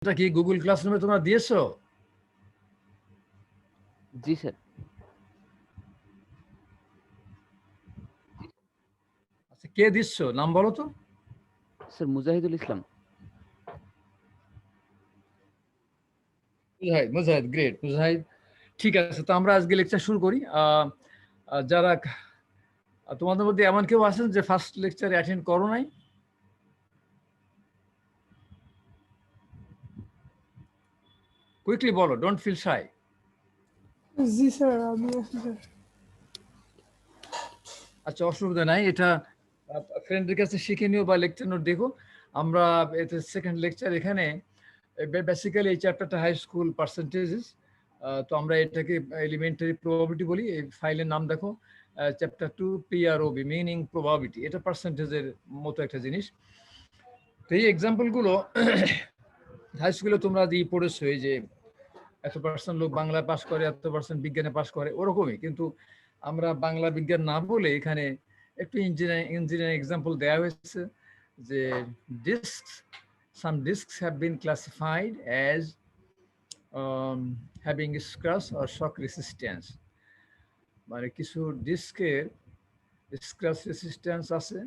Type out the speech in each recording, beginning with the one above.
এটা কি গুগল ক্লাসরুমে তোমরা দিয়েছো? জি স্যার। আচ্ছা, কে দিচ্ছ? নাম বলো তো। স্যার মুজাহিদুল ইসলাম। মুজাহিদ, মুজাহিদ, গ্রেট মুজাহিদ। ঠিক আছে, তো আমরা আজকে লেকচার শুরু করি। যারা তোমাদের মধ্যে এমন কেউ আছেন যে ফার্স্ট লেকচারে অ্যাটেন্ড করো নাই? কুইকলি বলো, ডোন্ট ফিল শাই। জি স্যার, আমি আছি স্যার। আচ্ছা, অসুবিধা নাই, এটা ফ্রেন্ডের কাছে শিখে নিও বা লেকচার নোট দেখো। আমরা এটা সেকেন্ড লেকচার। এখানে বেসিক্যালি এই চ্যাপ্টারটা হাই স্কুল পার্সেন্টেজেস। তো আমরা এটাকে এলিমেন্টারি প্রবাবিলিটি বলি। এই ফাইলের নাম দেখো, চ্যাপ্টার 2 PROB, মিনিং প্রবাবিলিটি। এটা পার্সেন্টেজের মতো একটা জিনিস। তো এই এক্সাম্পলগুলো হাই স্কুলে তোমরা দিয়ে পড়েছো, এই যে এত% লোক বাংলায় পাস করে, এত% বিজ্ঞানে পাস করে, ওরকমই। কিন্তু আমরা বাংলা বিজ্ঞান না বলে এখানে একটু ইঞ্জিনিয়ারিং এক্সাম্পল দেওয়া হয়েছে যে some discs have been classified as having scratch or shock resistance. মানে কিছু ডিস্কের স্ক্র্যাচ রেসিস্ট্যান্স আছে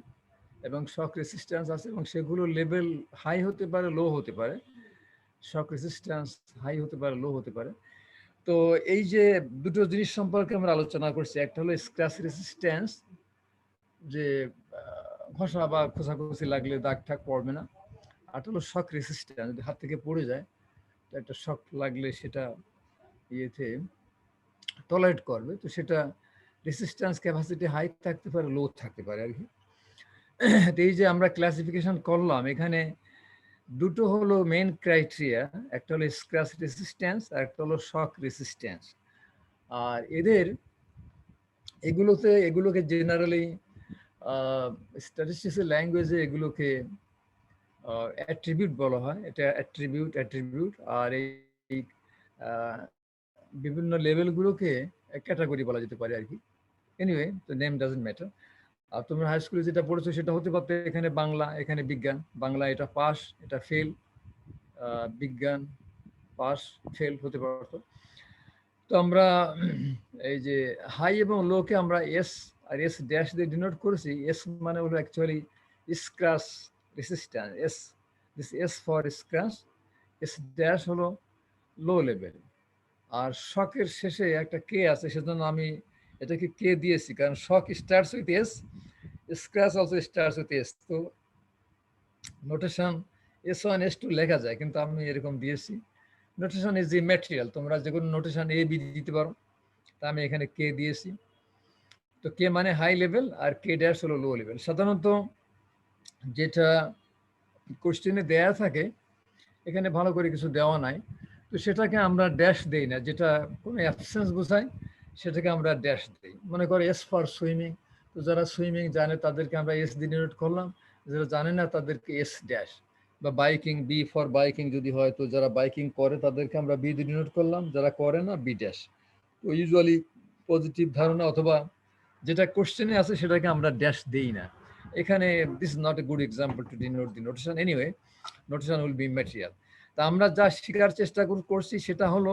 এবং শক রেসিস্ট্যান্স আছে, এবং সেগুলো লেভেল হাই হতে পারে, লো হতে পারে। শক রেসিস্ট্যান্স হাই হতে পারে, লো হতে পারে। তো এই যে দুটো জিনিস সম্পর্কে আমরা আলোচনা করছি, একটা হলো স্ক্র্যাচ রেসিস্ট্যান্স, যে ঘষা বা খোঁচাখুচি লাগলে দাগ ঠাক পড়বে না। আর হলো শক রেসিস্ট্যান্স, যদি হাত থেকে পড়ে যায় তো একটা শক লাগলে সেটা ইয়েতে টলারেট করবে। তো সেটা রেসিস্ট্যান্স ক্যাপাসিটি হাই থাকতে পারে, লো থাকতে পারে আর কি। তো এই যে আমরা ক্লাসিফিকেশন করলাম, এখানে দুটো হলো মেন ক্রাইটেরিয়া, একটা হলো স্ক্র্যাচ রেসিস্ট্যান্স আর একটা হলো শক রেসিস্ট্যান্স। আর এগুলোকে জেনারেলি স্ট্যাটিস্টিক্সের ল্যাঙ্গুয়েজে এগুলোকে অ্যাট্রিবিউট বলা হয়। এটা অ্যাট্রিবিউট। আর এই বিভিন্ন লেভেলগুলোকে ক্যাটাগরি বলা যেতে পারে আর কি। এনিওয়ে, তো নেম ডাজন্ট ম্যাটার। আর তোমরা হাই স্কুলে যেটা পড়েছো সেটা হতে পারতো এখানে বাংলা, এখানে বিজ্ঞান। বাংলা এটা পাস, এটা ফেল। বিজ্ঞান পাস, ফেল হতে পারতো। তো আমরা এই যে হাই এবং লোকে আমরা এস আর এস ড্যাশ দিয়ে ডিনোট করেছি। এস মানে হলো actually scratch resistance, S for scratch. S dash হলো লো লেভেল। আর শকের শেষে একটা কে আছে, সেজন্য আমি এটাকে কে দিয়েছি, কারণ shock starts with S, scratch also starts with S. তো নোটেশন S1 S2 লেখা যায়, কিন্তু আমি এরকম দিয়েছি। নোটেশন ইজ দি ম্যাটেরিয়াল, তোমরা যে কোনো নোটেশন এ বি দিতে পারো। তা আমি এখানে কে দিয়েছি। তো কে মানে হাই লেভেল আর কে ড্যাশ হলো লো লেভেল। সাধারণত যেটা কোশ্চেনে দেয়া থাকে, এখানে ভালো করে কিছু দেওয়া নাই, তো সেটাকে আমরা ড্যাশ দেই না। যেটা কোনো অ্যাবসেন্স বোঝায় সেটাকে আমরা ড্যাশ দিই। মনে করো এস ফর সুইমিং, তো যারা সুইমিং জানে তাদেরকে আমরা এস দিয়ে ডিনোট করলাম, যারা জানে না তাদেরকে এস ড্যাশ। বা বাইকিং, বি ফর বাইকিং যদি হয়, তো যারা বাইকিং করে তাদেরকে আমরা বি দিয়ে ডিনোট করলাম, যারা করে না বি ড্যাশ। তো ইউজুয়ালি পজিটিভ ধারণা অথবা যেটা কোশ্চেনে আছে সেটাকে আমরা ড্যাশ দেই না। এখানে this is not a good example to denote the notation. Anyway, notation will be material. তা আমরা যা শেখার চেষ্টা করছি সেটা হলো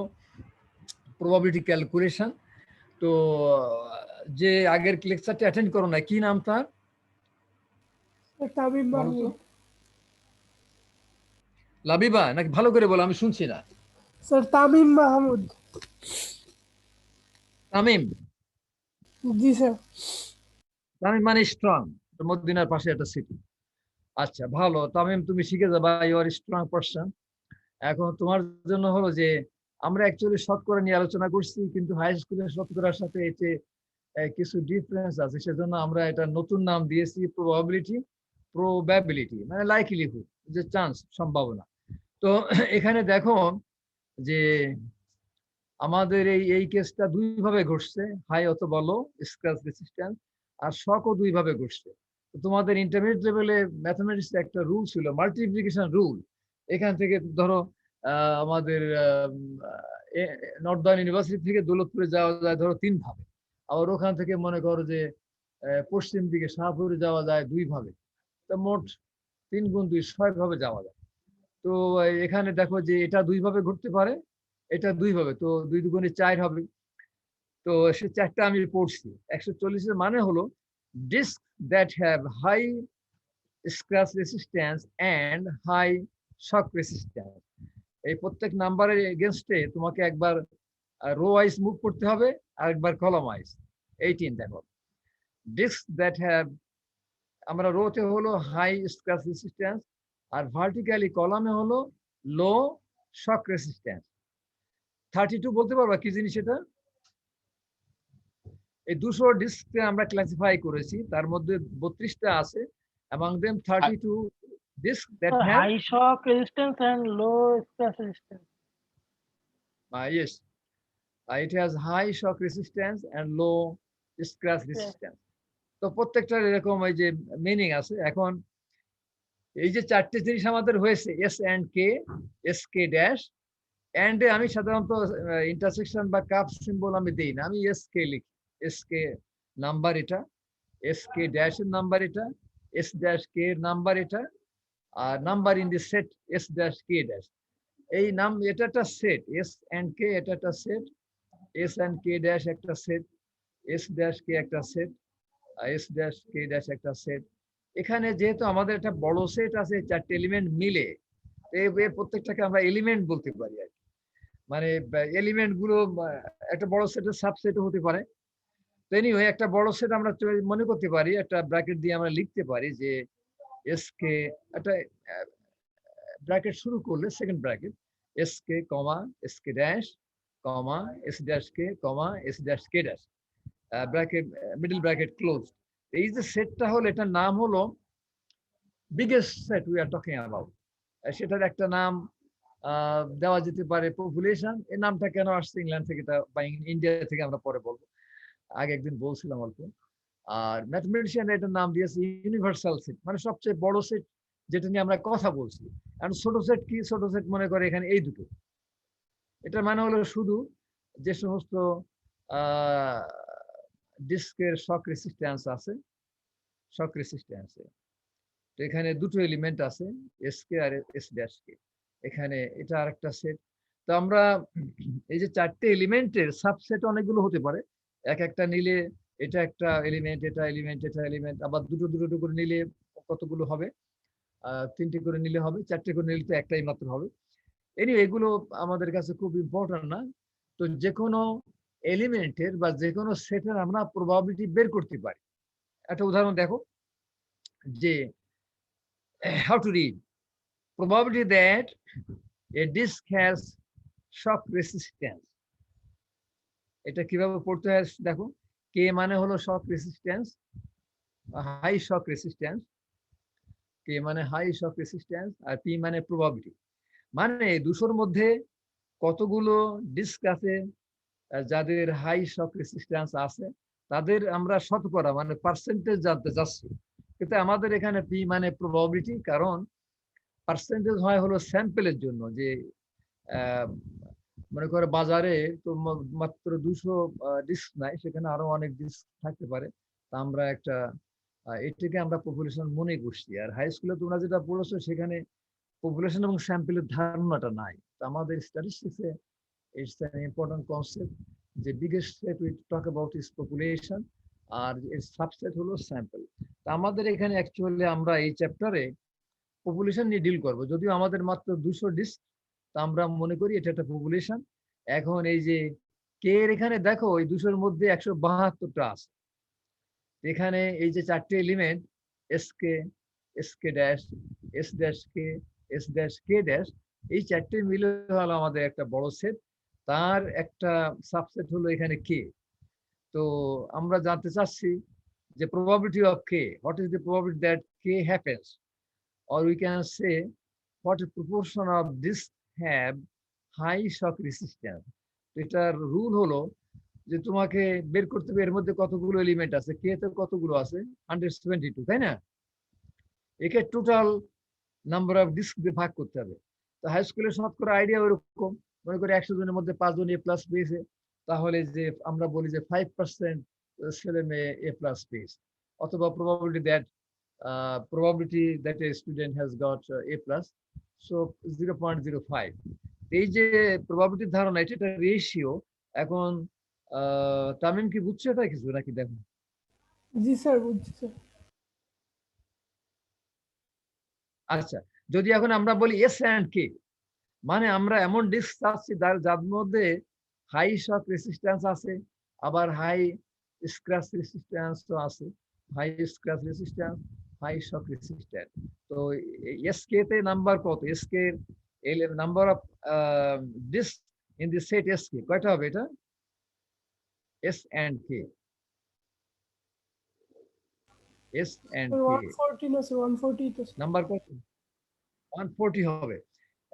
প্রবাবিলিটি ক্যালকুলেশন। তো যে আগের লেকচারটা অ্যাটেন্ড করো না, কি নাম তার? তামিম বলো তো। মাহমুদ। লাবিবা নাকি? ভালো করে বলো, আমি শুনছি না। স্যার তামিম মাহমুদ। তামিম। জি স্যার। তামিম মানে স্ট্রং, মদিনার পাশে একটা সিটি। আচ্ছা, ভালো তামিম, তুমি শিখে যাবা, ইউ আর স্ট্রং পারসন। এখন তোমার জন্য হলো যে আমরা অ্যাকচুয়ালি শতকরা নিয়ে আলোচনা করছি, কিন্তু হাই স্কুলের শতকরার সাথে এতে কিছু ডিফারেন্স আছে। সেজন্য আমরা এটা নতুন নাম দিয়েছি প্রবাবিলিটি, মানে লাইকলিহুড, যে চান্স, সম্ভাবনা। তো এখানে দেখো যে আমাদের এই কেসটা দুই ভাবে ঘটছে, হাই অথবা লো স্ক্র্যাচ রেসিস্ট্যান্স, আর শকও দুই ভাবে ঘটছে। তো তোমাদের ইন্টারমিডিয়েট লেভেলে ম্যাথমেটিক্স একটা রুল ছিল, মাল্টিপ্লিকেশন রুল। এখান থেকে ধরো আমাদের নর্দার্ন ইউনিভার্সিটি থেকে দৌলতপুরে যাওয়া যায় ধরো 3 ভাবে। আবার ওখান থেকে মনে করো যে পশ্চিম দিকে শাহপুরে যাওয়া যায় 2 ভাবে। তো মোট 3 গুণ 2 6 ভাবে যাওয়া যায়। তো তো এখানে দেখো যে এটা দুইভাবে ঘুরতে পারে, এটা দুইভাবে, তো 2 দুগুণে 4 হবে। তো সে 4টা আমি পড়ছি। 140 এর মানে হলো disk that have high scratch resistance and high shock resistance. এই প্রত্যেক নাম্বারের এগেনস্টে তোমাকে একবার রো ওয়াইজ মুভ করতে হবে আর একবার কলাম ওয়াইজ। 18 দেখো, ডিস্ক দ্যাট হ্যাভ, আমরা রোতে হলো হাই স্ক্র্যাচ রেসিস্ট্যান্স আর ভার্টিক্যালি কলামে হলো লো শক রেসিস্ট্যান্স। 32 বলতে পারবা কি জিনিস এটা? এই 200 ডিস্ককে আমরা ক্লাসিফাই করেছি, তার মধ্যে 32টা আছে। Among them 32 discs that have high shock resistance and low stress resistance. yes, it has high shock resistance and low scratch resistance. তো প্রত্যেকটার এরকম এই যে মিনিং আছে। এখন এই যে 4টে জিনিস আমাদের হয়েছে, S and K, S K dash, and আমি সাধারণত ইন্টারসেকশন বা কাপ সিম্বল আমি দেই না, আমি এস কে লিখি। এস কে নাম্বার এটা, এস কে ড্যাশ এর নাম্বার এটা, এস ড্যাশ কে এর নাম্বার এটা, আর number in the set S dash K dash. এই নাম, এটা একটা সেট, এস এন্ড কে এটা একটা সেট, এস এন্ড কে ড্যাশ একটা সেট, এস ড্যাশ কে একটা সেট, এস ড্যাশ কে ড্যাশ একটা সেট। এখানে যেহেতু আমাদের একটা বড় সেট আছে 4টে এলিমেন্ট মিলে, এই প্রত্যেকটাকে আমরা এলিমেন্ট বলতে পারি আর কি। মানে এলিমেন্ট গুলো একটা বড় সেটের সাবসেটও হতে পারে। তো এনিওয়ে একটা বড় সেট আমরা মনে করতে পারি, একটা ব্র্যাকেট দিয়ে আমরা লিখতে পারি যে এস কে, একটা ব্র্যাকেট শুরু করলে second bracket S K comma S K dash comma S dash K comma S dash K dash, bracket middle bracket close. এই যে সেটটা হলো, এটার নাম হলো biggest set we are talking about. সেটার একটা নাম দেওয়া যেতে পারে পপুলেশন। এই নামটা কেন আসছে ইংল্যান্ড থেকে বা ইন্ডিয়া থেকে আমরা পরে বলবো, আগে একদিন বলছিলাম অল্প। আর ম্যাথমেটিশিয়ান এটার নাম দিয়েছে ইউনিভার্সাল সেট, মানে সবচেয়ে বড় সেট যেটা নিয়ে আমরা কথা বলছি। আর ছোট সেট কি? ছোট সেট মনে করে এখানে এই দুটো। এটার মানে হলো শুধু যে সমস্ত ডিস্কের শক রেসিস্ট্যান্স আছে, শক রেসিস্ট্যান্সে তো এখানে দুটো এলিমেন্ট আছে, এস কে আর এস ড্যাশ কে। এখানে এটা আরেকটা সেট। তো আমরা এই যে 4টে এলিমেন্টের সাবসেট অনেকগুলো হতে পারে, এক একটা নিলে এটা একটা এলিমেন্ট, এটা এলিমেন্ট, এটা এলিমেন্ট, আবার দুটো দুটো করে নিলে কতগুলো হবে? 3টে করে নিলে হবে, 4টে করে নিলে তো একটাই মাত্র হবে। এনিওয়ে এগুলো আমাদের কাছে খুব ইম্পর্টেন্ট না। তো যে কোনো এলিমেন্টের বা যে কোনো সেটের আমরা প্রবাবিলিটি বের করতে পারি। একটা উদাহরণ দেখো যে how to read probability that a disk has shock resistance. এটা কিভাবে পড়তে হয় দেখো, কে মানে হলো শক রেসিস্ট্যান্স, হাই শক রেসিস্ট্যান্স, কে মানে হাই শক রেসিস্ট্যান্স, আর পি মানে প্রবাবিলিটি। মানে 200-র মধ্যে কতগুলো ডিস্ক আছে যাদের হাই শক রেসিস্ট্যান্স আছে, তাদের আমরা শতকরা মানে পার্সেন্টেজ জানতে চাচ্ছি। কিন্তু আমাদের এখানে পি মানে প্রবাবিলিটি, কারণ পার্সেন্টেজ হয় হলো স্যাম্পলের জন্য। যে মনে করো বাজারে তো মাত্র 200 ডিস্ক নাই, সেখানে আরো অনেক ডিস্ক থাকতে পারে। তা আমরা একটা এটাকে আমরা পপুলেশন মনে করছি। আর হাই স্কুলে তোমরা যেটা পড়েছো সেখানে পপুলেশন এবং স্যাম্পলের ধারণাটা নাই। তো আমাদের স্ট্যাটিস্টিক্সে ইটস অ্যান ইম্পর্টেন্ট কনসেপ্ট যে biggest set we talk about is population আর এর সাবসেট হলো স্যাম্পল। তো আমাদের এখানে অ্যাকচুয়ালি আমরা এই চ্যাপ্টারে পপুলেশন নিয়ে ডিল করবো, যদিও আমাদের মাত্র 200 ডিস্ক, তা আমরা মনে করি এটা একটা পপুলেশন। এখন এই যে কে এর এখানে দেখো এই 200-র মধ্যে 172টা আছে। এখানে এই যে 4টে element S K dash, S dash K, S dash K dash, এই 4টে মিলে হলো আমাদের একটা বড় সেট। তার একটা সাবসেট হলো এখানে কে। তো আমরা জানতে চাচ্ছি যে probability of k, what is the probability that k happens, or we can say what proportion of this have high shock resistance. এটার রুল হলো যে তোমাকে বের করতে হবে এর মধ্যে কতগুলো এলিমেন্ট আছে। কে তে কতগুলো আছে? 172, তাই না? একে টোটাল নাম্বার অফ ডিস্ক দিয়ে ভাগ করতে হবে। তো হাই স্কুলের শতকরা আইডিয়া ওরকম, মনে করি 100 জনের মধ্যে 5 জন এ প্লাস পেয়েছে, তাহলে যে আমরা বলি যে 5% ছেলে মেয়ে এ প্লাস পেয়েছে, অথবা probability that a student has got a plus, so 0.05। এই যে প্রবাবিলিটির ধারণা, এটা একটা রেশিও। এখন তামিম কি বুঝছো এটা কিছু নাকি? দেখো, জি স্যার বুঝছি স্যার। আচ্ছা, যদি এখন আমরা বলি এস অ্যান্ড কে, মানে আমরা এমন ডিস্ক চাচ্ছি যার মধ্যে হাই শক রেসিস্ট্যান্স আছে, আবার হাই স্ক্র্যাচ রেসিস্ট্যান্সও আছে, high scratch resistance, high shock resistance. তো এস কে তে নাম্বার কত? S K number of disk in the set S K কয়টা হবে? এটা S and K, S and K 140 না স্যার, 140 তো স্যার। নাম্বার কত? 140 হবে।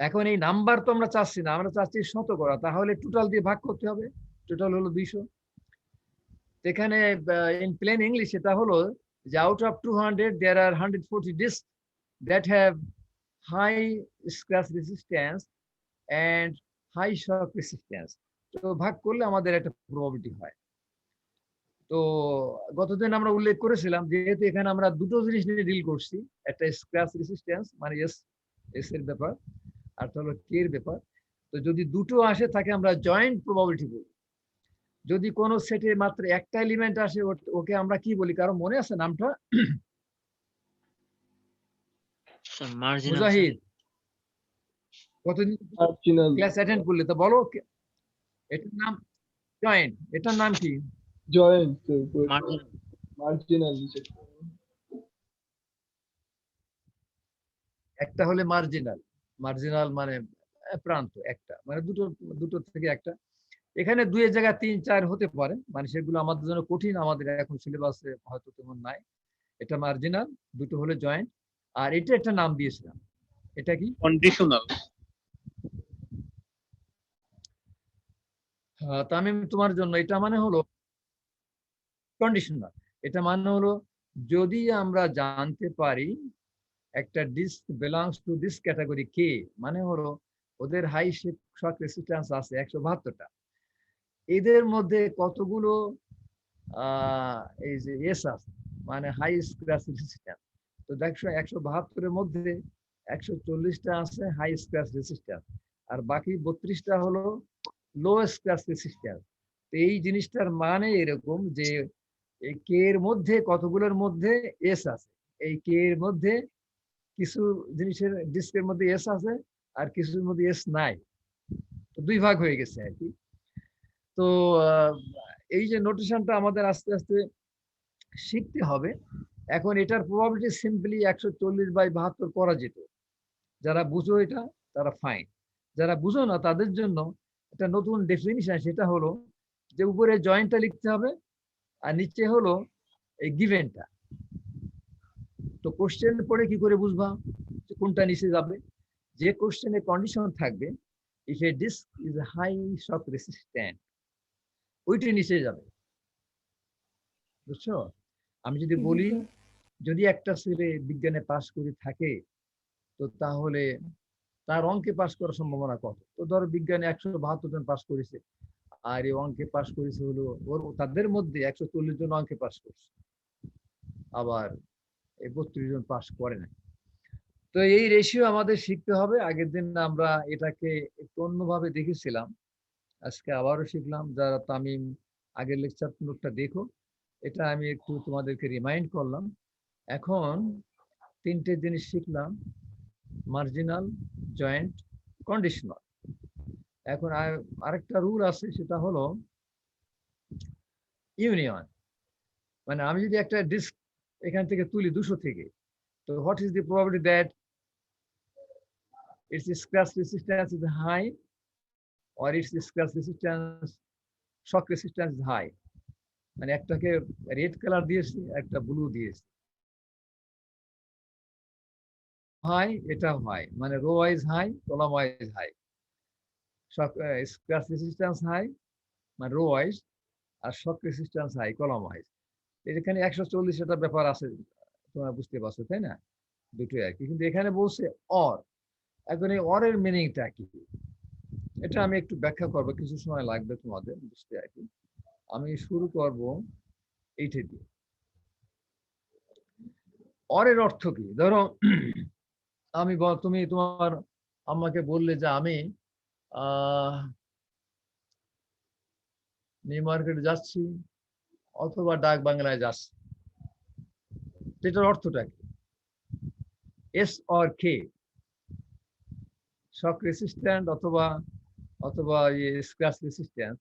এখন এই নাম্বার তো আমরা চাচ্ছি না, আমরা চাচ্ছি শতকরা। তাহলে টোটাল দিয়ে ভাগ করতে হবে, টোটাল হলো 200। এখানে ইন প্লেন ইংলিশ এটা হলো যে out of 200 there are 140 discs that have high scratch resistance and high shock resistance। তো ভাগ করলে আমাদের একটা প্রবাবিলিটি হয়। তো গতদিন আমরা উল্লেখ করেছিলাম, যেহেতু এখানে আমরা দুটো জিনিস নিয়ে ডিল করছি, একটা স্ক্র্যাচ রেসিস্ট্যান্স মানে এস এর ব্যাপার, আর হলো কে এর ব্যাপার। তো যদি দুটো আসে তাকে আমরা জয়েন্ট প্রবাবিলিটি বলি। যদি কোনো সেটে মাত্র একটা এলিমেন্ট আসে ওকে আমরা কি বলি? কারো মনে আছে নামটা? মুজাহিদ, কতদিন মার্জিনাল ক্লাস অ্যাটেন্ড করলে তো বলো, এটার নাম জয়েন্ট। এটার নাম কি? জয়েন্ট মার্জিনাল একটা হলে মার্জিনাল, মার্জিনাল মানে প্রান্ত, একটা মানে দুটো থেকে একটা। এখানে দুইয়ের জায়গায় 3, 4 হতে পারে, মানে সেগুলো আমাদের জন্য কঠিন, আমাদের এখন সিলেবাসে হয়তো তেমন নাই। এটা মার্জিনাল, দুটো হলে জয়েন্ট। আর এটা একটা নাম দিয়েছিলাম, এটা কি? কন্ডিশনাল। তামিম তোমার জন্য এটা মানে হলো কন্ডিশনাল। এটা মানে হলো যদি আমরা জানতে পারি একটা disk belongs to this category K, মানে হলো ওদের হাই শক রেসিস্ট্যান্স আছে 172টা, এদের মধ্যে কতগুলো এই যে এস আছে মানে হাই স্ক্র্যাচ রেসিস্ট্যান্স। তো দেখো 172-এর মধ্যে 140টা আছে হাই স্ক্র্যাচ রেসিস্ট্যান্স, আর বাকি 32টা হলো লো স্ক্র্যাচ রেসিস্ট্যান্স। তো এই জিনিসটার মানে এরকম যে এই কে এর মধ্যে কতগুলোর মধ্যে এস আছে, এই কে এর মধ্যে কিছু জিনিসের ডিস্কের মধ্যে এস আছে আর কিছুর মধ্যে এস নাই। তো দুই ভাগ হয়ে গেছে আর কি। তো এই যে নোটেশনটা আমাদের আস্তে আস্তে শিখতে হবে। এখন এটার প্রবাবিলিটি সিম্পলি 140/72 করা যেত। যারা বুঝো এটা তারা ফাইন, যারা বুঝো না তাদের জন্য একটা নতুন ডেফিনিশন, সেটা হলো যে উপরে জয়েন্টটা লিখতে হবে আর নিচে হলো এই গিভেনটা। তো কোশ্চেন পড়ে কি করে বুঝবা যে কোনটা নিচে যাবে? যে কোশ্চেনে কন্ডিশন থাকবে if a disk is high shock resistant, ওইটা নিচে যাবে, বুঝছো? আমি যদি বলি যদি একটা ছেলে বিজ্ঞানে পাশ করে থাকে তো তাহলে তার অঙ্কে পাশ করার সম্ভাবনা কত? তো ধরো বিজ্ঞানে 172 জন পাশ করেছে, আর এই অঙ্কে পাশ করেছে হলো তাদের মধ্যে 140 জন অঙ্কে পাশ করছে, আবার 32 জন পাশ করে না। তো এই রেশিও আমাদের শিখতে হবে। আগের দিন আমরা এটাকে একটু অন্যভাবে দেখেছিলাম, আজকে আবারও শিখলাম। যারা তামিম আগের লেকচার নোটটা দেখো, এটা আমি একটু তোমাদেরকে রিমাইন্ড করলাম। এখন 3টে জিনিস শিখলাম, মার্জিনাল, জয়েন্ট, কন্ডিশনাল। এখন আরেকটা রুল আছে, সেটা হলো ইউনিয়ন। মানে আমি যদি একটা ডিস্ক এখান থেকে তুলি 200 থেকে, তো what is the probability that its scratch resistance is high or its scratch resistance shock resistance is high? মানে একটাকে রেড কালার দিয়েছি, একটা ব্লু দিয়েছি। হাই, এটা হাই, মানে row wise high, column wise high. Scratch resistance high মানে row wise, আর shock resistance high column wise. এখানে 140টা ব্যাপার আছে, তোমরা বুঝতে পারছো তাই না? দুটোই আর কি। কিন্তু এখানে বলছে অর। এখন এই অরের মিনিংটা কি, এটা আমি একটু ব্যাখ্যা করবো, কিছু সময় লাগবে তোমাদের বুঝতে আর কি। আমি শুরু করব এইটা দিয়ে। অরের অর্থ কি? ধরো তুমি তোমার আমাকে বললে যে আমি নিউ মার্কেটে যাচ্ছি অথবা ডাক বাংলায় যাচ্ছি, এটার অর্থটা কি? S or K, shock resistant অথবা অথবা স্ক্র্যাচ রেসিস্ট্যান্ট,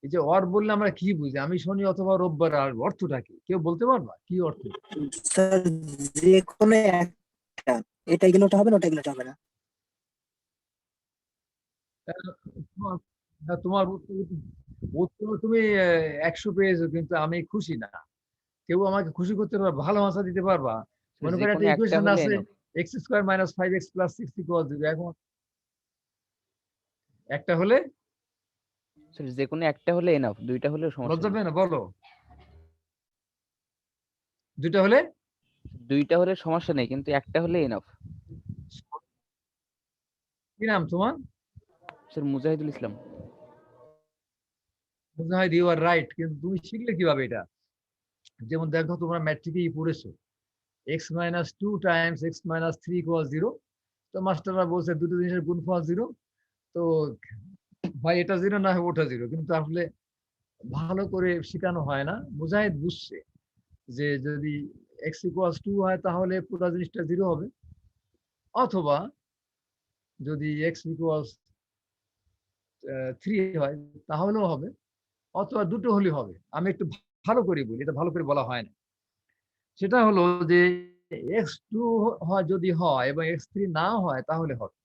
এই যে অর বললে আমরা কি বুঝি? আমি শনি অথবা রোববার আর অর্থটা কি কেউ বলতে পারবা কি অর্থ? স্যার যে কোনো একটা, এটা গেলে ওটা হবে না, ওটা গেলে ওটা হবে না। তোমার উত্তর তুমি 100 পেয়েছো, কিন্তু আমি খুশি না। কেউ আমাকে খুশি করতে পারবা, ভালো আনসার দিতে পারবা? মনে যে করেন কোনো একটা একটা ইকুয়েশন হলে আছে enough। x² - 5x + 6 = 0, এখন একটা হলে স্যার যে কোনো একটা হলে এনাফ, দুইটা হলেও সমস্যা লজ্জা নেই। পেয়ে না? বলো, দুইটা হলে? দুইটা হলে সমস্যা নেই, কিন্তু একটা হলে এনাফ। কি নাম তোমার? Sir Mujahidul Islam. Mujahid, you are right, কিন্তু তুমি শিখলে কিভাবে এটা? যেমন দেখো, তোমরা ম্যাট্রিকেই পড়েছো x - 2 × x - 3 = 0, তো মাস্টাররা বলছে দুটো জিনিসের গুণফল 0, তো ভাই এটা 0 না হয় ওটা 0, কিন্তু আসলে ভালো করে শেখানো হয় না। মুজাহিদ বুঝছে যে যদি x = 2 হয় তাহলে পুরো জিনিসটা 0 হবে, অথবা যদি x = 3 হয় তাহলেও হবে, অথবা দুটো হলেই হবে। আমি একটু ভালো করে বলি, এটা ভালো করে বলা হয় না। সেটা হলো যে x2 যদি হয় এবং x3 না হয় তাহলে হবে,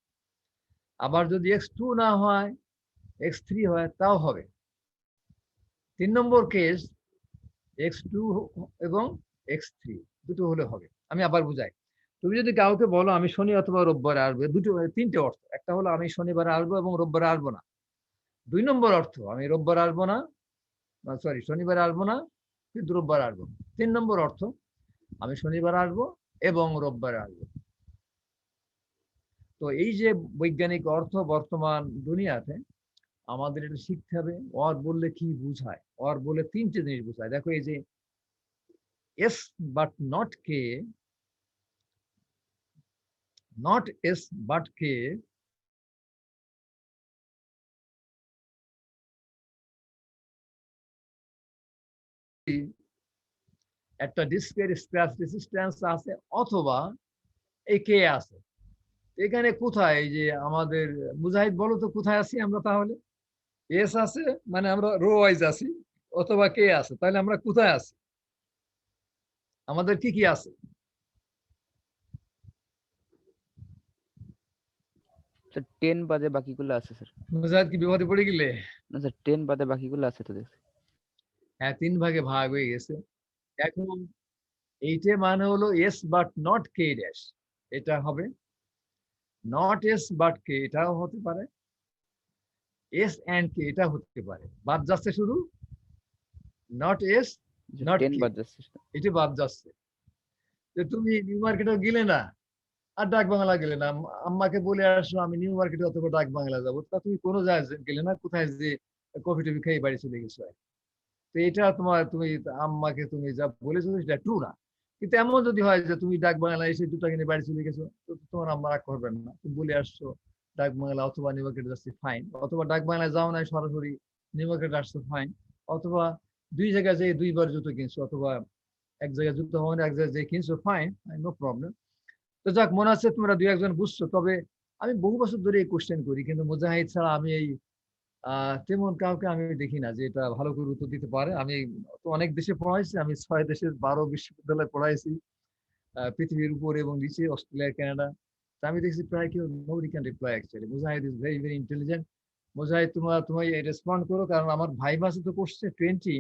আবার যদি x2 না হয় x3 হয় তাও হবে। 3 নম্বর কেস, x2 এবং x3 দুটো হলে হবে। আমি আবার বুঝাই। তুমি যদি কাউকে বলো আমি শনি অথবা রোববারে আসবো, দুটো তিনটে অর্থ। একটা হলো আমি শনিবারে আসবো এবং রোববারে আসবো না। 2 নম্বর অর্থ আমি রোববারে আসবো না, সরি শনিবারে আসবো না কিন্তু রোববারে আসবো। 3 নম্বর অর্থ আমি শনিবার আসবো এবং রোববারে আসবো। তো এই যে বৈজ্ঞানিক অর্থ বর্তমান দুনিয়াতে আমাদের এটা শিখতে হবে। অর বললে কি বুঝায়? অর বলে তিনটে জিনিস বুঝায়। দেখো, এই যে S but not K, not S but K, একটা ডিস্কের স্ক্র্যাচ রেসিস্ট্যান্স আছে অথবা এই কে আছে। এখানে কোথায় এই যে আমাদের মুজাহিদ বলো তো কোথায় আছি আমরা? তাহলে এস আছে মানে আমরা রো ওয়াইজ আছি, অথবা কে আছে, তাহলে আমরা কোথায় আছি? আমাদের কি কি আছে? স্যার 10 বাদে বাকিগুলো আছে স্যার। মুজাহিদ কি বিপদে পড়ে গেলে? না স্যার 10 বাদে বাকিগুলো আছে তো দেখছি। হ্যাঁ, 3 ভাগে ভাগ হয়ে গেছে। এখন এইটা মানে হলো S but not K dash, এটা হবে। নট এস বাট কে, এটাও হতে পারে। এস এন্ড কে, এটা হতে পারে। বাদ যাচ্ছে শুধু নট এস নট 10 কে, বাদ যাচ্ছে স্যার। এটা বাদ যাচ্ছে। যে তুমি নিউ মার্কেটে গেলে না আর ডাক বাংলা গেলে না, আম্মাকে বলে আসো আমি নিউ মার্কেটে অথবা ডাক বাংলা যাবো, তা তুমি কোনো জায়গায় গেলে না, কোথায় যে কফি টফি খেয়ে বাড়ি চলে গেছো। তো এটা তোমার, তুমি আম্মাকে তুমি যা বলেছো সেটা ট্রু না। কিন্তু এমন যদি হয় যে তুমি ডাক বাংলা এসে দুটো কিনে বাড়ি চলে গেছো, তো তোমার আম্মা রাগ করবেন না, তুমি বলে আসছো ডাক বাংলা অথবা নিউ মার্কেট যাচ্ছি, ফাইন। অথবা ডাক বাংলায় যাও নাই, সরাসরি নিউ মার্কেট আসছো, ফাইন। অথবা দুই জায়গায় যে দুইবার জুতো কিনছো, অথবা এক জায়গায় জুতো হওয়া এক জায়গায় যে কিনছো, ফাইন, নো প্রবলেম। তো যাক, মনে আছে তোমরা দুই একজন বুঝছো। তবে আমি বহু বছর ধরে এই কোশ্চেন করি, কিন্তু মুজাহিদ ছাড়া আমি এই তেমন কাউকে আমি দেখি না যে এটা ভালো করে উত্তর দিতে পারে। আমি তো অনেক দেশে পড়াইছি, আমি 6 দেশের 12 বিশ্ববিদ্যালয়ে পড়াইছি, পৃথিবীর উপরে এবং নিচে, অস্ট্রেলিয়া, কানাডা। আমি দেখছি প্রায় কেউ nobody can reply actually. Mujahid is very very intelligent. Mujahid, তুমি রেসপন্ড করো, কারণ আমার ভাইবা আছে তো কোশ্চেন 20,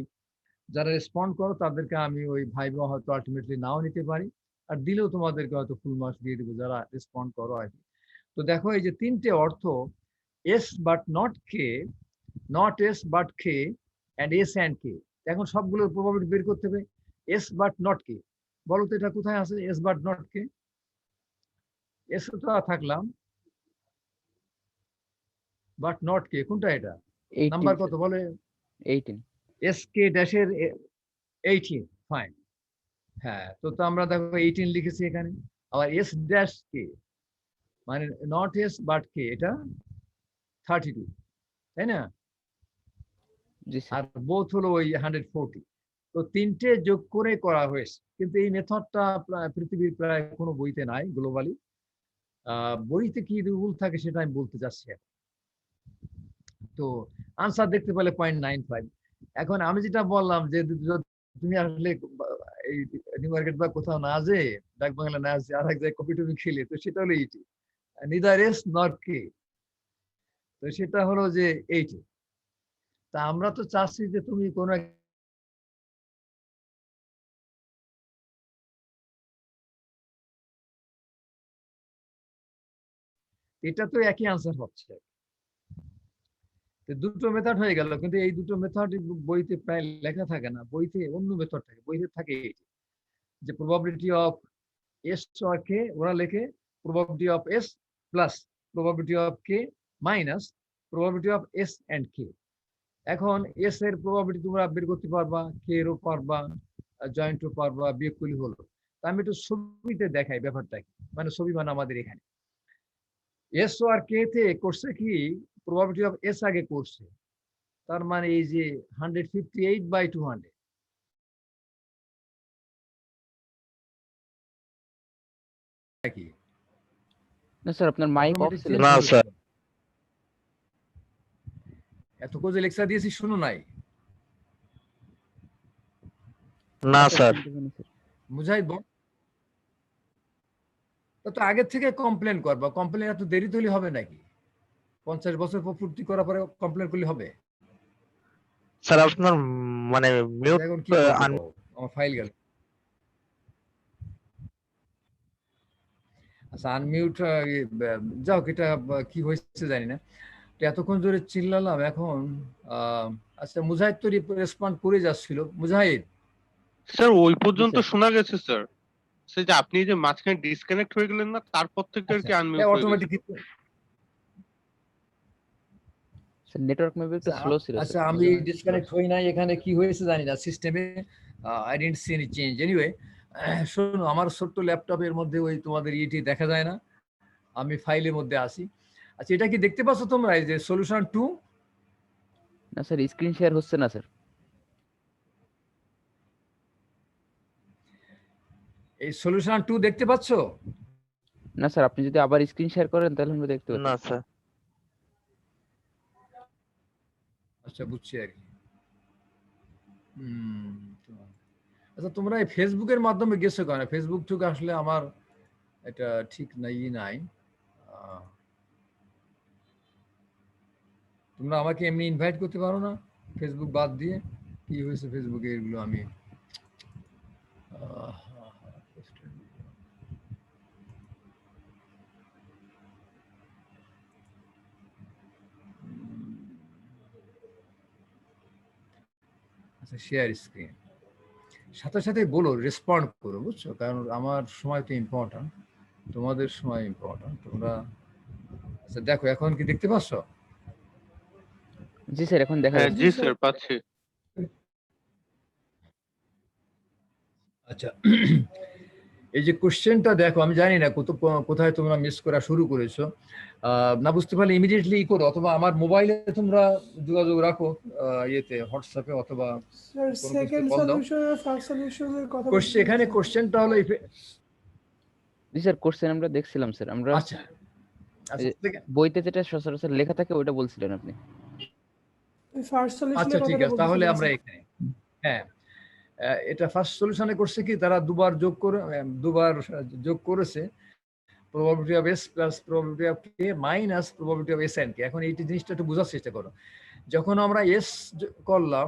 যারা রেসপন্ড করো তাদেরকে আমি ওই ভাইবা হয়তো আলটিমেটলি নাও নিতে পারি, আর দিলেও তোমাদেরকে হয়তো ফুল মার্কস দিয়ে দেবো যারা রেসপন্ড করো আর কি। তো দেখো, এই যে তিনটে অর্থ, S but not K, not S but K, and S and K. এখন সবগুলোর প্রবাবিলিটি বের করতে হবে। এস বাট নট কে, বলো তো এটা কোথায় আছে? S but not K, S তো থাকলাম, বাট নট কে কোনটা? এটা 18 নাম্বার কত স্যার, বলে? 18। এস কে ড্যাশের 18, ফাইন। হ্যাঁ, তো আমরা দেখো 18 লিখেছি এখানে। আবার এস ড্যাশ কে, মানে নট এস বাট কে, এটা 32, তাই না? জি স্যার। আর বোথ হলো ওই 140। তো তিনটে যোগ করে করা হয়েছে, কিন্তু এই মেথডটা পৃথিবীর প্রায় কোনো বইতে নাই গ্লোবালি। বইতে কি রুল থাকে সেটা আমি বলতে চাচ্ছি এখন। তো আনসার দেখতে পেলে 0.95। এখন আমি যেটা বললাম যে তুমি আসলে এই নিউ মার্কেট বা কোথাও না যে ডাক বাংলা না যে আর এক জায়গায় কপি টপি খেলে, তো সেটা হলো এইটি, নিদার এস নট কে, তো সেটা হলো যে এইটি। তা আমরা তো চাচ্ছি যে তুমি কোন এটা তো একই আনসার হচ্ছে। দুটো মেথড হয়ে গেল, কিন্তু এই দুটো মেথড বইতে প্রায় লেখা থাকে না, বইতে অন্য মেথড থাকে। বইতে থাকে এইটি যে probability of S or K, ওরা লেখে probability of S plus probability of K minus probability of S and K. এখন এস এর প্রবাবিলিটি তোমরা বের করতে পারবা, কে এরও পারবা, জয়েন্টও পারবা, বিয়োগ করলে হলো। আমি একটু ছবিতে দেখাই ব্যাপারটা কি, মানে ছবি মানে আমাদের এখানে এস আর কে তে করছে কি, প্রবাবিলিটি অফ এস আগে করছে, তার মানে এই যে 158/200। কি না স্যার, আপনার মাইক অফ ছিল। না স্যার। এত কোজে লেকচার দিয়েছি শুনো নাই? না স্যার। মুজাহিদ বল, তো আগের থেকে কমপ্লেন করবা। কমপ্লেন এত দেরি তৈরি হবে নাকি? 50 বছর পর পূর্তি করার পরে কমপ্লেন করলে হবে? স্যার আপনার মানে মিউট এখন কি করবো আমার ফাইল গেল। আচ্ছা আনমিউট, যাও, এটা কি হয়েছে জানি না। তো এতক্ষণ ধরে চিল্লালাম এখন। আচ্ছা মুজাহিদ তো রেসপন্ড করে যাচ্ছিল। মুজাহিদ স্যার ওই পর্যন্ত শোনা গেছে স্যার, সে যে আপনি যে মাঝখানে ডিসকানেক্ট হয়ে গেলেন না, তারপর থেকে আর কি আনমিউট হয়ে অটোমেটিক। গেছে। স্যার নেটওয়ার্ক মেবি একটু স্লো ছিল। আচ্ছা আমি ডিসকানেক্ট হই নাই, এখানে কি হয়েছে জানি না সিস্টেমে। I didn't C any change. Anyway শোনো, আমার ছোট্ট ল্যাপটপের মধ্যে ওই তোমাদের ইটি দেখা যায় না, আমি ফাইলের মধ্যে আসি। আচ্ছা এটা কি দেখতে পাচ্ছ তোমরা, এই যে সলিউশন 2? না স্যার, স্ক্রিন শেয়ার হচ্ছে না স্যার। এই সলিউশন 2 দেখতে পাচ্ছ? না স্যার, আপনি যদি আবার স্ক্রিন শেয়ার করেন তাহলে আমরা দেখতে পাচ্ছি। না স্যার। আচ্ছা বুঝছি আর কি। আচ্ছা তোমরা এই ফেসবুকের মাধ্যমে গেছো কেন? ফেসবুক থেকে আসলে আমার এটা ঠিক নাই। তোমরা আমাকে এমনি ইনভাইট করতে পারো না ফেসবুক বাদ দিয়ে? কি হয়েছে ফেসবুকে এগুলো আমি আচ্ছা শেয়ার স্ক্রিন সাথে সাথে বলো, রেসপন্ড করো, বুঝছো? কারণ আমার সময় তো ইম্পর্টেন্ট, তোমাদের সময় ইম্পর্টেন্ট। তোমরা আচ্ছা দেখো এখন কি দেখতে পাচ্ছ? জি স্যার, এখন দেখা যাচ্ছে। জি স্যার পাচ্ছি। আচ্ছা এই যে কোশ্চেনটা দেখো, আমি জানি না কোথায় তোমরা মিস করা শুরু করেছো। না বুঝতে পারলে ইমিডিয়েটলি করো, অথবা আমার মোবাইলে তোমরা যোগাযোগ রাখো, ইয়েতে হোয়াটসঅ্যাপে, অথবা স্যার সেকেন্ড সলিউশন আর ফার্স্ট সলিউশনের কথা কোশ্চেন। এখানে কোশ্চেনটা হলো জি স্যার, কোশ্চেন আমরা দেখছিলাম স্যার। আমরা আচ্ছা বইতে যেটা সচরাচর লেখা থাকে ওটা বলছিলেন আপনি। ফার্স্ট সলিউশনের আচ্ছা ঠিক কথা আছে, তাহলে আমরা এখানে হ্যাঁ এটা ফার্স্ট সলিউশনে করছে কি, তারা দুবার যোগ করেছে probability of S plus probability of K minus probability of S and K. এখন এই জিনিসটা একটু বোঝার চেষ্টা করো। যখন আমরা এস করলাম,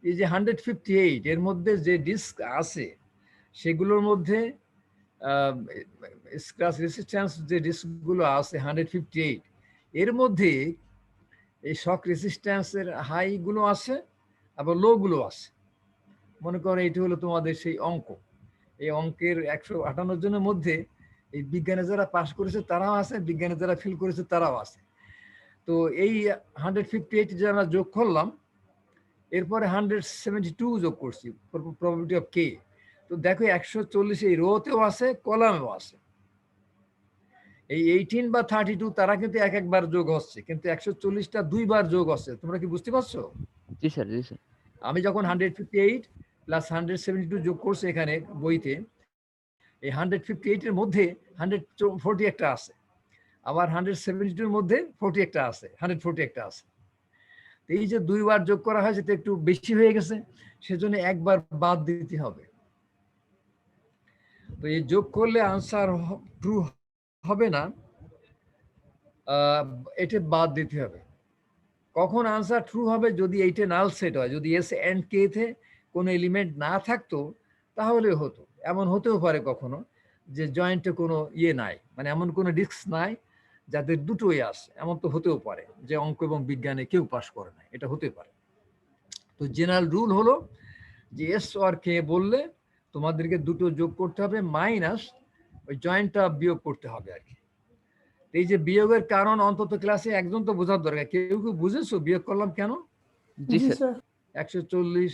এই যে 158 এর মধ্যে যে ডিস্ক আছে সেগুলোর মধ্যে স্ক্র্যাচ রেসিস্ট্যান্স যে ডিস্কগুলো আছে 158, এর মধ্যে এই শক রেসিস্ট্যান্সের হাই গুলো আছে আবার লো গুলো আছে। মনে করো এটি হলো তোমাদের সেই অঙ্ক। এই অঙ্কের 158 জনের মধ্যে এই বিজ্ঞানে যারা পাস করেছে তারাও আছে, বিজ্ঞানে যারা ফেল করেছে তারাও আছে। তো এই 158 যে আমরা যোগ করলাম, এরপরে 172 যোগ করছি প্রবাবিলিটি অফ কে। তো দেখো 140 এই রোতেও আছে, কলামেও আছে। এই 18 বা 32 তারা কিন্তু এক একবার যোগ হচ্ছে, কিন্তু 140টা দুইবার যোগ হচ্ছে। তোমরা কি বুঝতে পারছো? জি স্যার, জি স্যার। আমি যখন 158 প্লাস 172 যোগ করছি এখানে বইতে, এই 158 এর মধ্যে 140 একটা আছে, আবার 172 এর মধ্যে 40 একটা আছে, 140 একটা আছে। তো এই যে দুইবার যোগ করা হয়, যেটা একটু বেশি হয়ে গেছে, সেজন্য একবার বাদ দিতে হবে। তো এই যোগ করলে আনসার ট্রু হবে না, এটা বাদ দিতে হবে। কখন আনসার ট্রু হবে? যদি এইটা নাল সেট হয়, যদি এস এন্ড কে তে কোনো এলিমেন্ট না থাকতো তাহলে হতো। এমন হতেও পারে কখনো যে জয়েন্টে কোনো ইয়ে নাই, মানে এমন কোনো ডিস্ক নাই যাদের দুটোই আছে, এমন তো হতেও পারে যে অঙ্ক এবং বিজ্ঞানে কেউ পাশ করে না, এটা হতে পারে। তো জেনারেল রুল হলো যে এস আর কে বললে তোমাদেরকে দুটো যোগ করতে হবে মাইনাস ওই জয়েন্টটা বিয়োগ করতে হবে আর কি। এই যে বিয়োগের কারণ অন্তত ক্লাসে একজন তো বোঝার দরকার। কেউ কেউ বুঝেছো বিয়োগ করলাম কেন? জি জি স্যার। স্যার। 140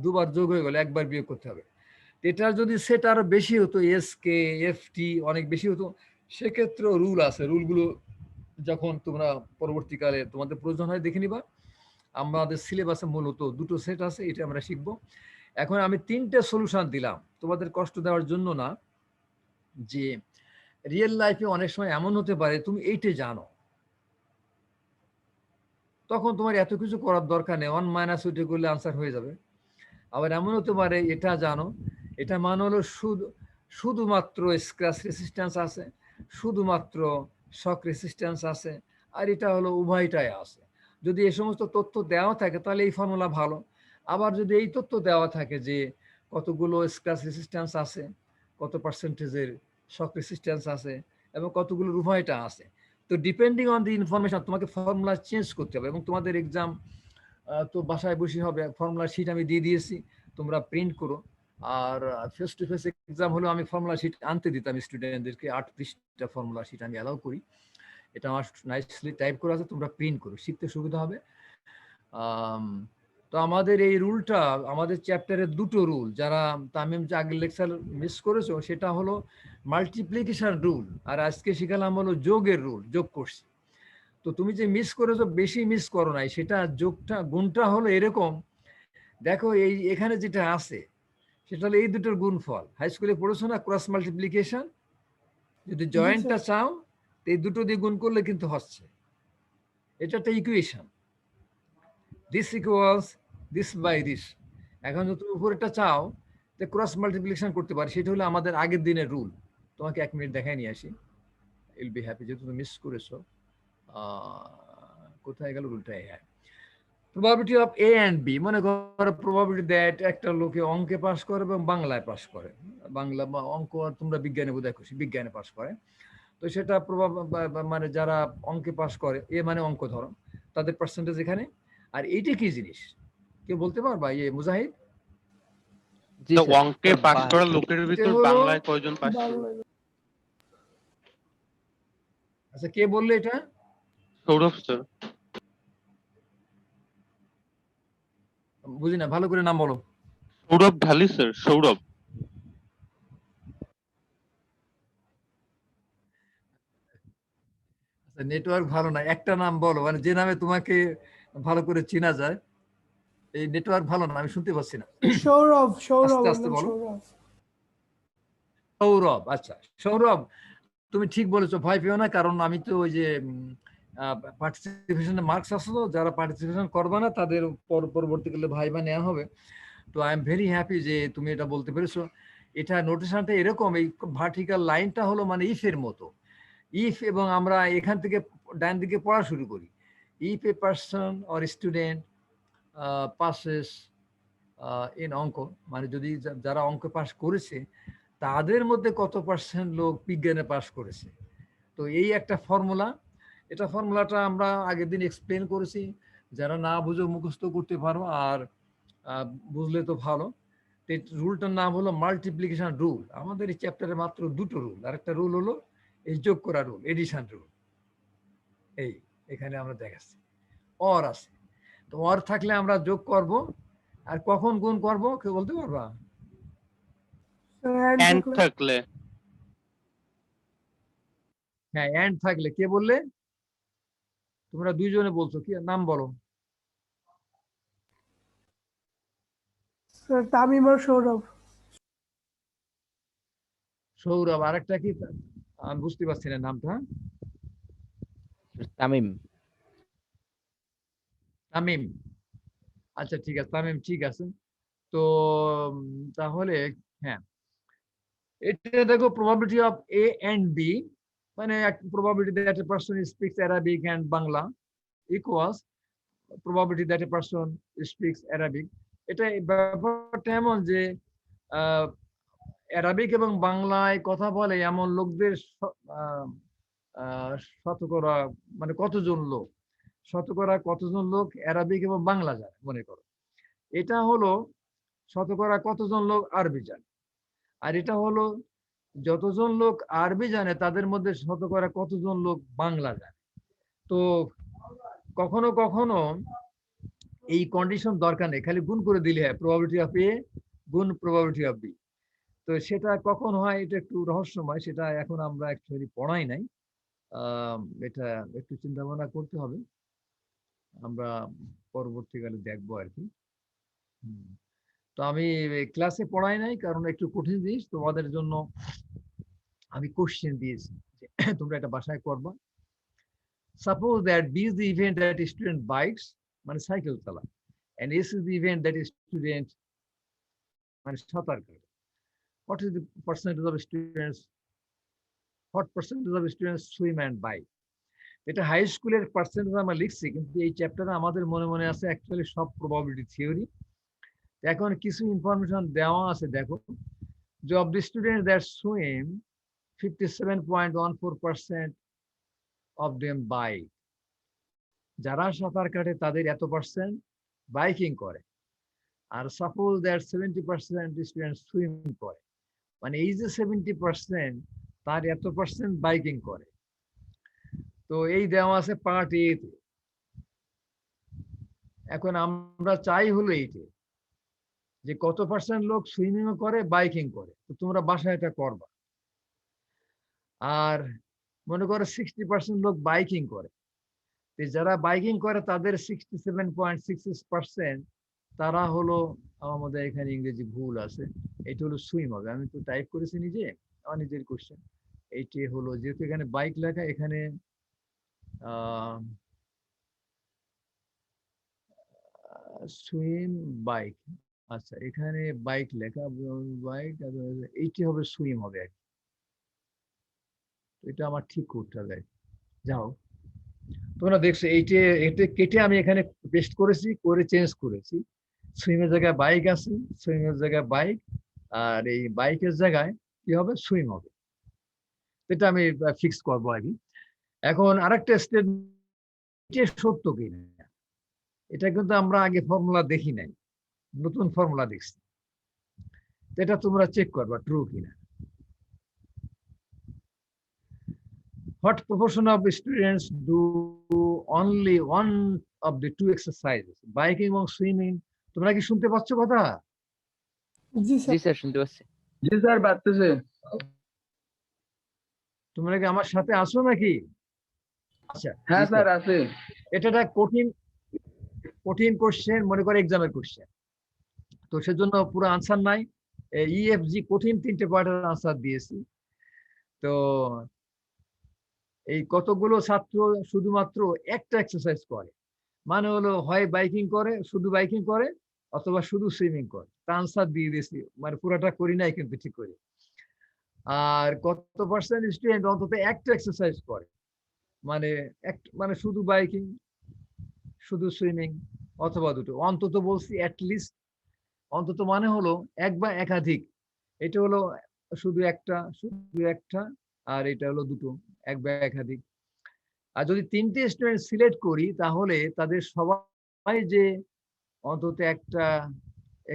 দুবার যোগ হয়ে গেল, একবার বিয়োগ করতে হবে। এটা যদি সেটা আরো বেশি হতো, এস কে এফ টি অনেক বেশি হতো, সেক্ষেত্রে রুল আছে। রুলগুলো যখন তোমরা পরবর্তীকালে তোমাদের প্রয়োজন হয় দেখে নিবা। আমাদের সিলেবাসে মূলত দুটো সেট আছে, এটা আমরা শিখবো। এখন আমি 3টে সলিউশন দিলাম তোমাদের কষ্ট দেওয়ার জন্য না, যে রিয়েল লাইফে অনেক সময় এমন হতে পারে তুমি এইটা জানো, তখন তোমার এত কিছু করার দরকার নেই, 1 মাইনাস ওইটা করলে আনসার হয়ে যাবে। আবার এমন হতে পারে এটা জানো, এটা মানে হলো শুধুমাত্র স্ক্র্যাচ রেসিস্ট্যান্স আছে, শুধুমাত্র শক রেসিস্ট্যান্স আছে, আর এটা হলো উভয়টাই আছে। যদি এই সমস্ত তথ্য দেওয়া থাকে তাহলে এই ফর্মুলা ভালো। আবার যদি এই তথ্য দেওয়া থাকে যে কতগুলো স্ক্র্যাচ রেসিস্ট্যান্স আছে, কত পার্সেন্টেজের শক রেসিস্ট্যান্স আছে, এবং কতগুলো উভয়টা আছে, তো ডিপেন্ডিং অন দি ইনফরমেশন তোমাকে ফর্মুলা চেঞ্জ করতে হবে। এবং তোমাদের এক্সাম তো বাসায় বসে হবে, ফর্মুলা শিট আমি দিয়ে দিয়েছি, তোমরা প্রিন্ট করো। আর ফেস টু ফেস এক্সাম হলো আমি ফর্মুলা শিট আনতে দিতাম স্টুডেন্টদেরকে, 8 পৃষ্ঠা ফর্মুলা শিট আমি অ্যালাউ করি। এটা আমার নাইসলি টাইপ করা আছে, তোমরা প্রিন্ট করো, শিখতে সুবিধা হবে। তো আমাদের এই রুলটা, আমাদের চ্যাপ্টারের দুটো রুল, যারা তামিম যে আগের লেকচার মিস করেছো, সেটা হলো মাল্টিপ্লিকেশন রুল, আর আজকে শিখালাম হলো যোগের রুল, যোগ করছি। তো তুমি যে মিস করেছো, বেশি মিস করো নাই, সেটা যোগটা গুণটা হলো এরকম। দেখো এই এখানে যেটা আছে সেটা হলো এই দুটোর গুণফল। হাই স্কুলে পড়েছো না ক্রস মাল্টিপ্লিকেশন? যদি জয়েন্টটা চাও তো এই দুটো দিয়ে গুণ করলে কিন্তু হচ্ছে, এটা একটা equation, this equals this by this. এখন যদি তুমি উপরেরটা চাও তো ক্রস মাল্টিপ্লিকেশন করতে পারি, সেটা হলো আমাদের আগের দিনের রুল। তোমাকে 1 মিনিট দেখাই নিয়ে আসি, উইল বি হ্যাপি, যেহেতু তুমি মিস করেছো। কোথায় গেল রুলটা? হ্যাঁ, probability of A and B, মনে করো প্রবাবিলিটি দ্যাট একটা লোকে অঙ্কে পাস করে এবং বাংলায় পাস করে, বাংলা বা অঙ্ক আর তোমরা বিজ্ঞানে বোধহয় খুশি, বিজ্ঞানে পাস করে, তো সেটা মানে যারা অঙ্কে পাস করে, এ মানে অঙ্ক ধরো, তাদের পার্সেন্টেজ এখানে। আর এইটা কি জিনিস কেউ বলতে পারবা? মুজাহিদ, জি তো স্যার। অঙ্কে পাস করা লোকের ভিতর হলো বাংলায় কয়জন পাস করবে? বাংলায়। আচ্ছা কে বললে এটা? সৌরভ স্যার। বুঝি না, ভালো করে নাম বলো। সৌরভ ঢালি স্যার, সৌরভ। নেটওয়ার্ক ভালো না, একটা নাম বলো, মানে যে নামে তোমাকে ভালো করে চেনা যায়। এই নেটওয়ার্ক ভালো না, আমি শুনতে পাচ্ছি না। সৌরভ, সৌরভ, আস্তে ওর আস্তে নাম বলো। সৌরভ। সৌরভ, আচ্ছা সৌরভ, তুমি ঠিক বলেছো, ভয় পেও না, কারণ আমি তো ওই যে পার্টিসিপেশনের মার্কস আছে, তো যারা পার্টিসিপেশন করবে না তাদের পরবর্তীকালে ভাইবা নেওয়া হবে। তো আই এম ভেরি হ্যাপি যে তুমি এটা বলতে পেরেছো। এটা নোটেশনটা এরকম, এই ভার্টিক্যাল লাইনটা হলো মানে ইফের মতো। ইফ, এবং আমরা এখান থেকে ডান দিকে পড়া শুরু করি। If a person or student passes in অঙ্ক, মানে যদি যারা অঙ্ক পাস করেছে তাদের মধ্যে কত পার্সেন্ট লোক বিজ্ঞানে পাস করেছে। তো এই একটা ফর্মুলা, এটা ফর্মুলাটা আমরা আগের দিন এক্সপ্লেন করেছি, যারা না বুঝে মুখস্থ করতে পারো, আর বুঝলে তো ভালো। রুলটার নাম হলো মাল্টিপ্লিকেশন রুল। আমাদের এই চ্যাপ্টারে মাত্র দুটো রুল, আর একটা রুল হলো এই যোগ করা রুল, এডিশন রুল। এই এখানে আমরা দেখাচ্ছি অর আছে, তো অর থাকলে আমরা যোগ করব, আর কখন গুণ করব কেউ বলতে পারবা? And এন্ড থাকলে হ্যাঁ অ্যান্ড থাকলে কে বললে? তোমরা দুইজনে বলছো, কি নাম বলো? স্যার তামিম আর সৌরভ। সৌরভ, আরেকটা কি? আমি বুঝতে পারছি না নামটা। তামিম। তামিম। আচ্ছা ঠিক আছে, তামিম ঠিক আছে। তো তাহলে হ্যাঁ, এটা দেখো probability of A and B, মানে probability that a person speaks Arabic and Bangla equals probability that a person speaks Arabic. এটা ব্যাপারটা এমন যে অ্যারাবিক এবং বাংলায় কথা বলে এমন লোকদের শতকরা মানে কতজন লোক, শতকরা কতজন লোক অ্যারাবিক এবং বাংলা জানে মনে করো। এটা হলো শতকরা কতজন লোক আরবি জানে, আর এটা হলো যতজন লোক আরবি জানে তাদের মধ্যে শতকরা কতজন লোক বাংলা জানে। তো কখনো কখনো এই কন্ডিশন দরকার নেই, খালি গুণ করে দিলে হয় প্রবাবিলিটি অফ এ গুণ প্রবাবিলিটি অফ বি। তো সেটা কখন হয় এটা একটু রহস্যময়, সেটা এখন আমরা অ্যাকচুয়ালি পড়াই নাই। এটা একটু চিন্তা ভাবনা করতে হবে, আমরা পরবর্তীকালে দেখবো আর কি। তো আমি ক্লাসে পড়াই নাই কারণ একটু কঠিন জিনিস, তোমাদের জন্য আমি কোশ্চেন দিয়েছি তোমরা এটা বাসায় করবা। Suppose that B is the event that student bikes, মানে সাইকেল চালায়, and S is the event that student মানে সাঁতার কাটে। What is the percentage of students? What percentage of students swim and bike? এটা হাই স্কুলের percentage আমরা লিখছি, কিন্তু এই চ্যাপ্টারে আমাদের মনে মনে আছে অ্যাকচুয়ালি সব প্রবাবিলিটি থিওরি। এখন কিছু ইনফরমেশন দেওয়া আছে, দেখো যে of the students that swim 57.14% of them bike, যারা সাঁতার কাটে তাদের এত পার্সেন্ট বাইকিং করে। Are suppose that 70% student swim করে, মানে এই যে 70% তার এত পার্সেন্ট বাইকিং করে। তো এই দেওয়া আছে পার্ট এ তে। এখন আমরা চাই হলো এইটা যে কত পার্সেন্ট লোক সুইমিং করে বাইকিং করে, তো তোমরা বাসায় এটা করবা। আর মনে করো 60% লোক বাইকিং করে, তো যারা বাইকিং করে তাদের 67.66% তারা হলো, আমাদের এখানে ইংরেজি ভুল আছে, এটা হলো সুইম হবে। আমি তো টাইপ করেছি নিজে, আমার নিজের কোশ্চেন এইটি হলো, যেহেতু এখানে বাইক লেখা, এখানে সুইম বাইক, আচ্ছা এখানে বাইক লেখা, বাইক এইটি হবে সুইম হবে আর কি। এটা আমার ঠিক করতে হবে। যাও তোমরা দেখছো এইটা, এটা কেটে আমি এখানে পেস্ট করেছি, করে চেঞ্জ করেছি। সুইমের জায়গায় বাইক আছে, সুইমের জায়গায় বাইক, আর এই বাইকের জায়গায় কি হবে সুইম হবে। এটা আমি ফিক্স করবো আর কি। এখন আরেকটা স্টেটমেন্ট সত্য কিনা, এটা কিন্তু আমরা আগে ফর্মুলা দেখি নাই, নতুন ফর্মুলা দেখছি, এটা তোমরা চেক করবা ট্রু কিনা। What proportion of students do only one of the two exercises, biking এবং সুইমিং? তোমরা কি শুনতে পাচ্ছ কথা? জি জি স্যার। স্যার শুনতে পাচ্ছি। জি স্যার বাড়তেছে। তোমরা কি আমার সাথে আসো নাকি? আচ্ছা হ্যাঁ স্যার আছে। এটা একটা কঠিন কোশ্চেন, মনে করে এক্সামের কোশ্চেন, তো সেজন্য পুরো আনসার নাই, ইএফজি কঠিন 3টে পার্টের আনসার দিয়েছি। তো এই কতগুলো ছাত্র শুধুমাত্র একটা এক্সারসাইজ করে, মানে হলো হয় বাইকিং করে, শুধু বাইকিং করে, অথবা শুধু সুইমিং করে, তা আনসার দিয়ে দিয়েছি, মানে পুরোটা করি নাই কিন্তু ঠিক করে। আর কত পার্সেন্ট স্টুডেন্ট অন্তত একটা এক্সারসাইজ করে, মানে শুধু বাইকিং, শুধু সুইমিং, অথবা দুটো, অন্তত বলছি অ্যাটলিস্ট, অন্তত মানে হলো এক বা একাধিক। এটা হলো শুধু একটা, আর এটা হলো দুটো, এক বা একাধিক। আর যদি 3টে স্টুডেন্ট সিলেক্ট করি তাহলে তাদের সবাই যে অন্তত একটা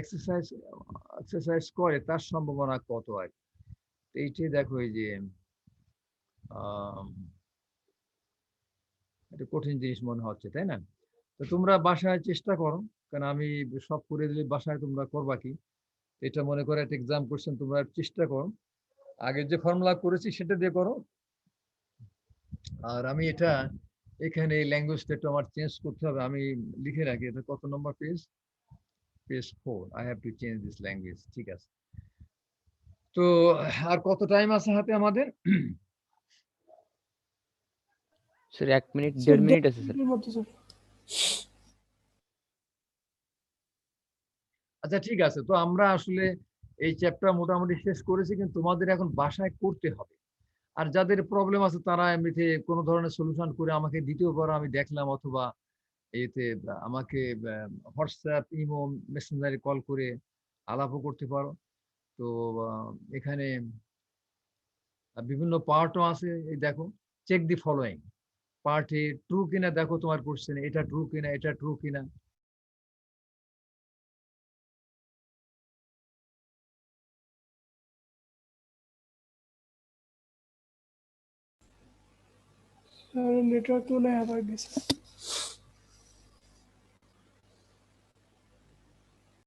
এক্সারসাইজ করে তার সম্ভাবনা কত আর কি। এইটাই দেখো, এই যে এটা কঠিন জিনিস মনে হচ্ছে, তাই না? তো তোমরা বাসায় চেষ্টা করো, কারণ আমি সব করে দিলে বাসায় তোমরা করবা কি, এটা মনে করে একটা এক্সাম কোশ্চেন, তোমরা চেষ্টা করো আগের যে ফর্মুলা করেছি সেটা দিয়ে করো, আর আমি এটা এখানে ল্যাঙ্গুয়েজটা একটু আমার চেঞ্জ করতে হবে, আমি লিখে রাখি এটা কত নম্বর page, page 4, I have to change this language. ঠিক আছে, তো আর কত টাইম আছে হাতে আমাদের? স্যার 1 মিনিট 1.5 মিনিট আছে স্যার। মতো স্যার। আচ্ছা ঠিক আছে, তো আমরা আসলে এই চ্যাপ্টার মোটামুটি শেষ করেছি, কিন্তু তোমাদের এখন বাসায় করতে হবে। আর যাদের প্রবলেম আছে তারা এমনিতে কোনো ধরনের সলিউশন করে আমাকে দিতেও পারো, আমি দেখলাম, অথবা এতে আমাকে হোয়াটসঅ্যাপ, ইমো, মেসেঞ্জারে কল করে আলাপও করতে পারো। তো এখানে বিভিন্ন পার্টও আছে, এই দেখো, চেক দি ফলোয়িং পার্টে ট্রু কিনা দেখো, তোমার কোশ্চেন এটা ট্রু কিনা, এটা ট্রু কিনা। স্যার নেটওয়ার্ক মনে হয় আবার গেছে।